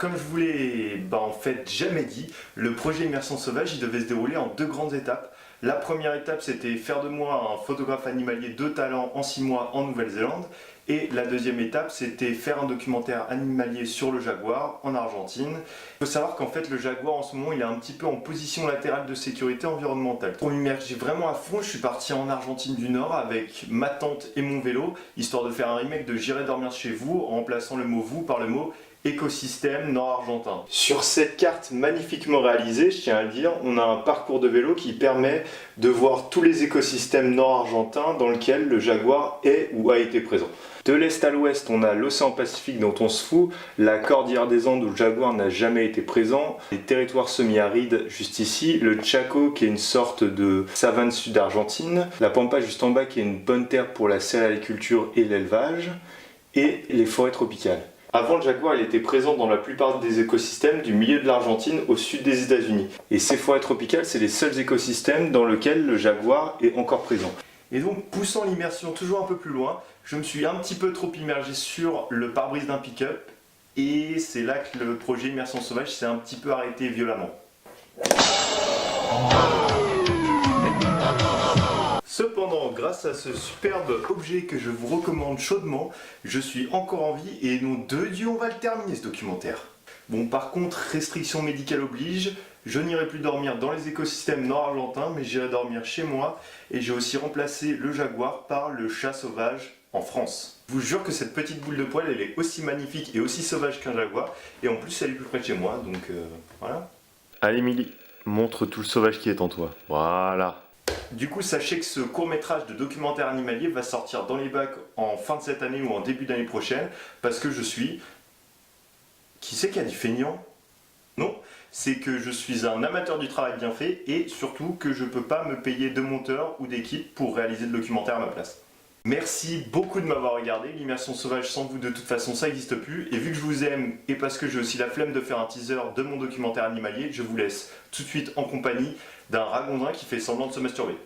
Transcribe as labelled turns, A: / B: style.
A: Comme je vous l'ai en fait jamais dit, le projet Immersion Sauvage il devait se dérouler en deux grandes étapes. La première étape c'était faire de moi un photographe animalier de talent en 6 mois en Nouvelle-Zélande. Et la deuxième étape c'était faire un documentaire animalier sur le jaguar en Argentine. Il faut savoir qu'en fait le jaguar en ce moment il est un petit peu en position latérale de sécurité environnementale. Pour m'immerger vraiment à fond, je suis parti en Argentine du Nord avec ma tente et mon vélo, histoire de faire un remake de J'irai dormir chez vous en remplaçant le mot vous par le mot écosystème nord-argentin. Sur cette carte magnifiquement réalisée, je tiens à le dire, on a un parcours de vélo qui permet de voir tous les écosystèmes nord-argentins dans lesquels le jaguar est ou a été présent. De l'est à l'ouest, on a l'océan Pacifique dont on se fout, la cordillère des Andes où le jaguar n'a jamais été présent, les territoires semi-arides juste ici, le Chaco qui est une sorte de savane sud argentine, la Pampa juste en bas qui est une bonne terre pour la céréaliculture et l'élevage, et les forêts tropicales. Avant, le jaguar il était présent dans la plupart des écosystèmes du milieu de l'Argentine au sud des États-Unis. Et ces forêts tropicales, c'est les seuls écosystèmes dans lesquels le jaguar est encore présent. Et donc, poussant l'immersion toujours un peu plus loin, je me suis un petit peu trop immergé sur le pare-brise d'un pick-up. Et c'est là que le projet Immersion Sauvage s'est un petit peu arrêté violemment. Cependant, grâce à ce superbe objet que je vous recommande chaudement, je suis encore en vie et nom de Dieu, on va le terminer ce documentaire. Bon, par contre, restriction médicale oblige, je n'irai plus dormir dans les écosystèmes nord-argentins, mais j'irai dormir chez moi et j'ai aussi remplacé le jaguar par le chat sauvage en France. Je vous jure que cette petite boule de poil, elle est aussi magnifique et aussi sauvage qu'un jaguar, et en plus elle est plus près de chez moi, donc voilà. Allez Milly, montre tout le sauvage qui est en toi, voilà. Du coup, sachez que ce court-métrage de documentaire animalier va sortir dans les bacs en fin de cette année ou en début d'année prochaine, parce que je suis... Qui c'est qui a dit feignant? Non, c'est que je suis un amateur du travail bien fait, et surtout que je peux pas me payer de monteur ou d'équipe pour réaliser le documentaire à ma place. Merci beaucoup de m'avoir regardé, l'immersion sauvage sans vous de toute façon ça n'existe plus, et vu que je vous aime et parce que j'ai aussi la flemme de faire un teaser de mon documentaire animalier, je vous laisse tout de suite en compagnie d'un ragondin qui fait semblant de se masturber.